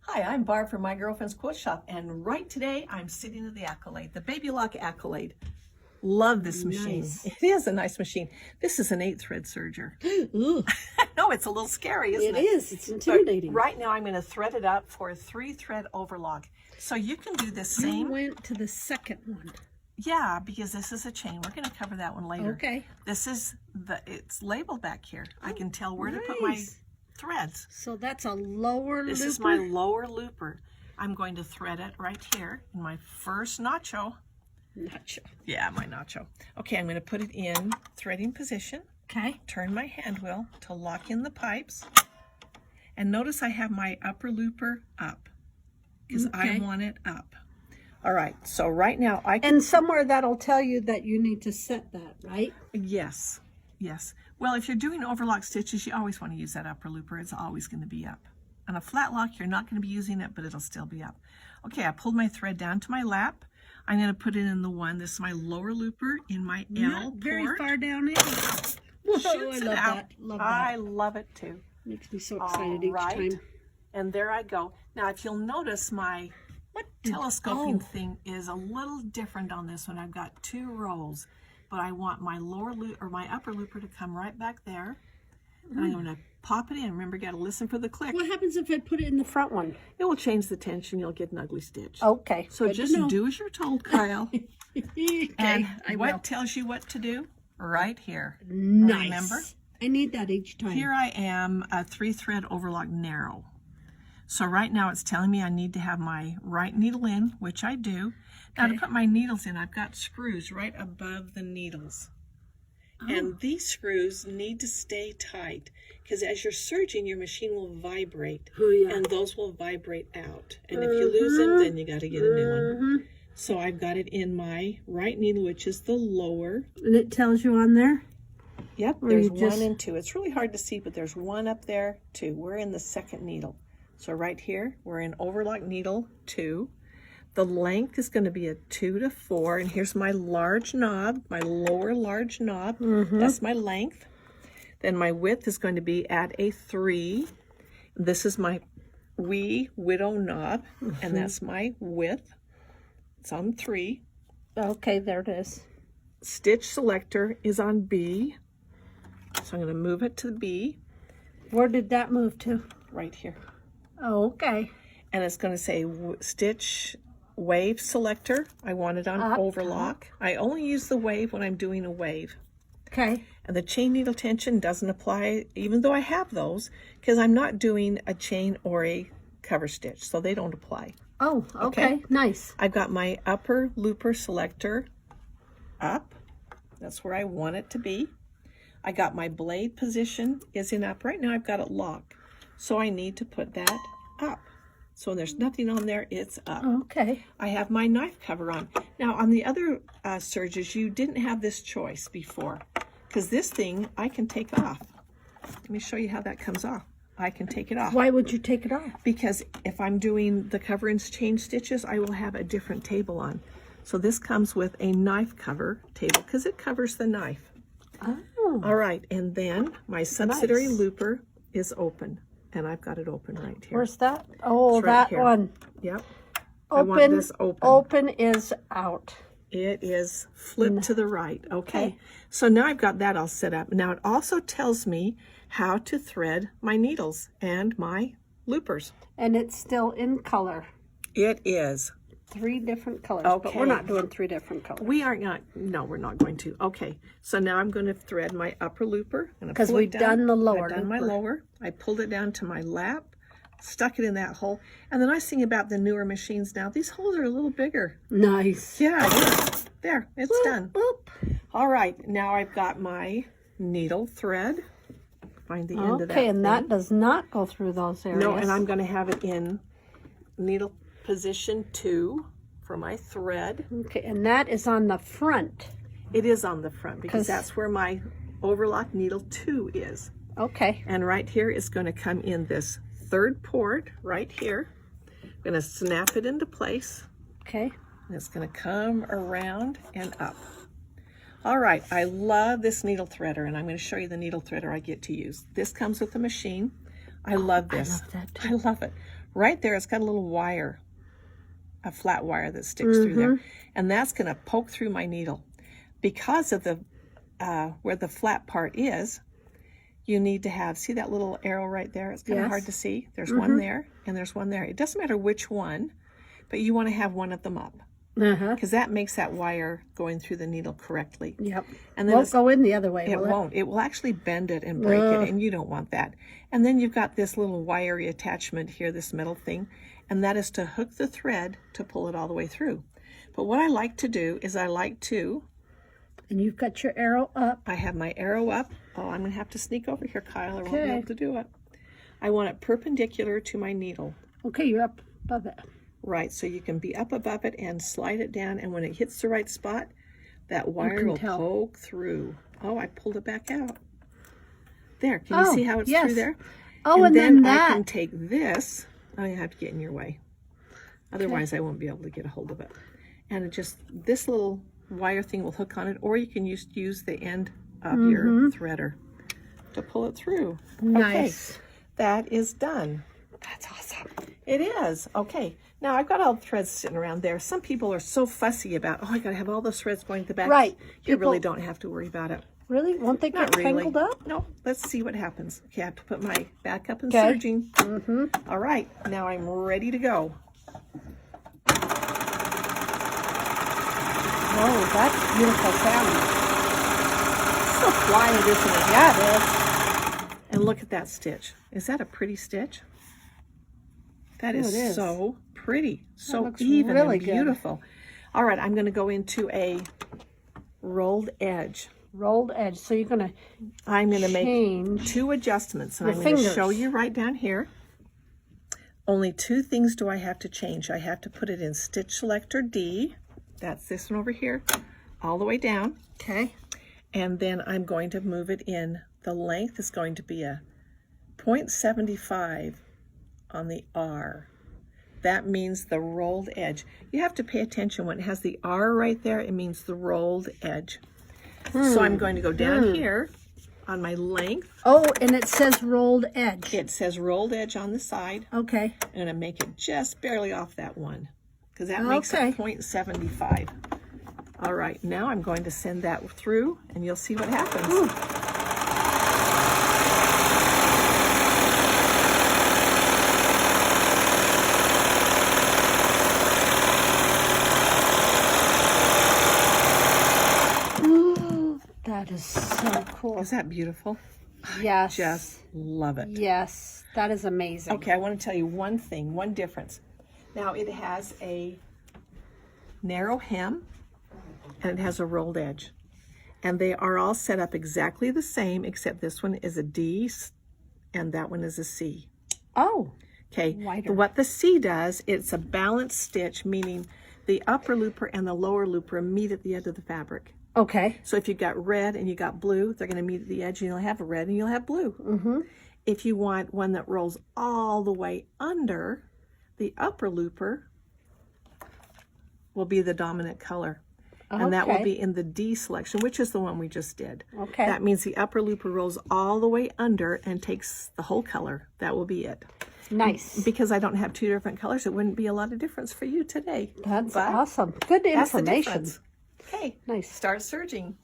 Hi, I'm Barb from My Girlfriend's Quilt Shop, and right today I'm sitting at the Accolade, the Baby Lock Accolade. Love this machine. Nice. It is a nice machine. This is an 8-thread serger. Ooh, No, it's a little scary, isn't it? it is. It's intimidating. But right now I'm going to thread it up for a 3-thread overlock. So you can do the You same. went to the second one. Yeah, because this is a chain. We're going to cover that one later. Okay. This is it's labeled back here. I can tell where to put my Nice. threads. So that's a lower This looper. is my lower looper. I'm going to thread it right here in my first nacho. Nacho. Yeah, my nacho. Okay, I'm going to put it in threading position. Okay. Turn my hand wheel to lock in the pipes. And notice I have my upper looper up because I Okay. want it up. All right, so right now I can... And somewhere that'll tell you that you need to set that, right? Yes, yes. Well, if you're doing overlock stitches, you always want to use that upper looper. It's always going to be up. On a flat lock, you're not going to be using it, but it'll still be up. Okay, I pulled my thread down to my lap. I'm going to put it in the one. This is my lower looper in my L Not very port. far down in. Whoa, Shoots I it love out. that. Love I that. love it too. Makes me so All excited each right. time. And there I go. Now, if you'll notice, my telescoping thing is a little different on this one. I've got 2 rows, but I want my lower loop or my upper looper to come right back there. And I'm going to pop it in. Remember, you got to listen for the click. What happens if I put it in the front one? It will change the tension. You'll get an ugly stitch. Okay. So good to just know. do as you're told, Kyle. Okay, And I what will. tells you what to do? Right here. Nice. Remember? I need that each time. Here I am, a 3-thread overlock narrow. So right now it's telling me I need to have my right needle in, which I do. Now to put my needles in, I've got screws right above the needles. And these screws need to stay tight because as you're serging, your machine will vibrate. Oh, yeah. And those will vibrate out. And if you lose them, then you got to get a new one. So I've got it in my right needle, which is the lower. And it tells you on there? Yep, Or there's you just- 1 and 2. It's really hard to see, but there's 1 up there, 2. We're in the second needle. So right here, we're in overlock needle 2. The length is going to be a 2 to 4, and here's my large knob, my lower large knob. That's my length. Then my width is going to be at a 3. This is my wee widow knob, and that's my width. It's on 3. Okay, there it is. Stitch selector is on B. So I'm going to move it to B Where did that move to? right here. Oh, okay. And it's going to say stitch wave selector. I want it on Up, overlock. I only use the wave when I'm doing a wave. Okay. And the chain needle tension doesn't apply, even though I have those, because I'm not doing a chain or a cover stitch, so they don't apply. Oh, okay. Nice. I've got my upper looper selector up. That's where I want it to be. I got my blade position is in up. Right now I've got it locked. So I need to put that up. So when there's nothing on there, it's up. Okay. I have my knife cover on. Now on the other sergers, you didn't have this choice before. Because this thing, I can take off. Let me show you how that comes off. I can take it off. Why would you take it off? Because if I'm doing the cover and chain stitches, I will have a different table on. So this comes with a knife cover table because it covers the knife. Oh. All right, and then my subsidiary Nice. looper is open, and I've got it open right here. Where's that? Oh, It's right that here. one. Yep. I want Open. this open. Open is out. It is flipped to the right. Okay. So now I've got that all set up. Now it also tells me how to thread my needles and my loopers. And it's still in color. It is. 3 different colors. But Okay. we're not doing 3 different colors. We are not, no, we're not going to. Okay, so now I'm going to thread my upper looper. Because we've done the lower I've done my looper. lower. I pulled it down to my lap, stuck it in that hole. And the nice thing about the newer machines now, these holes are a little bigger. Nice. Yeah, there, it's done. Boop. All right, now I've got my needle thread. Find the end of that. Okay, and that thing. does not go through those areas. No, and I'm going to have it in needle position 2 for my thread. Okay, and that is on the front. It is on the front because 'Cause- that's where my overlock needle 2 is. Okay. And right here is going to come in this 3rd port right here. I'm going to snap it into place. Okay. And it's going to come around and up. All right, I love this needle threader, and I'm going to show you the needle threader I get to use. This comes with the machine. I love this. love that too. I love it. right there, it's got a little wire, a flat wire that sticks through there. And that's going to poke through my needle. Because of the where the flat part is, you need to have, see that little arrow right there? It's kind of hard to see. There's one there and there's one there. It doesn't matter which one, but you want to have one of them up. Because that makes that wire going through the needle correctly. Yep. And then won't go in the other way, it will won't. It will actually bend it and break it, and you don't want that. And then you've got this little wiry attachment here, this metal thing, and that is to hook the thread to pull it all the way through. But what I like to do is I like to... And you've got your arrow up. I have my arrow up. Oh, I'm going to have to sneak over here, Kyle. I won't be able to do it. I want it perpendicular to my needle. Okay, you're up above it. Right, so you can be up above it and slide it down, and when it hits the right spot, that wire will poke through. Oh, I pulled it back out. There, can you see how it's through there? Oh, and then that. I can take this. I have to get in your way. Otherwise, I won't be able to get a hold of it. And it just, this little wire thing will hook on it, or you can use the end of your threader to pull it through. Nice. Okay, that is done. That's awesome. It is. Okay. Now, I've got all the threads sitting around there. Some people are so fussy about, oh, I got to have all those threads going to the back. Right. You really don't have to worry about it. Really? Won't they get tangled up? No. Let's see what happens. Okay, I have to put my back up and serging. All right. Now I'm ready to go. Oh, that's beautiful sound. So quiet, isn't it? Yeah, it is. And look at that stitch. Is that a pretty stitch? That is so pretty. So even and beautiful. All right, I'm going to go into a rolled edge. Rolled edge. So you're going to I'm going to make 2 adjustments. And I'm going to show you right down here. Only 2 things do I have to change. I have to put it in stitch selector D. That's this one over here, all the way down. Okay. And then I'm going to move it in. The length is going to be a 0.75 on the R. That means the rolled edge. You have to pay attention when it has the R right there, it means the rolled edge. So I'm going to go down here on my length. Oh, and it says rolled edge. It says rolled edge on the side. Okay. And I make it just barely off that one, because that makes it 0.75. All right, now I'm going to send that through, and you'll see what happens. Ooh. That is so cool. Is that beautiful? Yes. I just love it. Yes, that is amazing. Okay, I want to tell you one thing, one difference. Now, it has a narrow hem, and it has a rolled edge. And they are all set up exactly the same, except this one is a D, and that one is a C. Oh. Okay, wider. What the C does, it's a balanced stitch, meaning the upper looper and the lower looper meet at the edge of the fabric. Okay. So if you've got red and you got blue, they're going to meet at the edge, and you'll have red and you'll have blue. If you want one that rolls all the way under, the upper looper will be the dominant color. And that will be in the D selection, which is the one we just did. Okay. That means the upper looper rolls all the way under and takes the whole color. That will be it. Nice. Because I don't have 2 different colors, it wouldn't be a lot of difference for you today. That's awesome. Good information. Okay, nice. Start serging.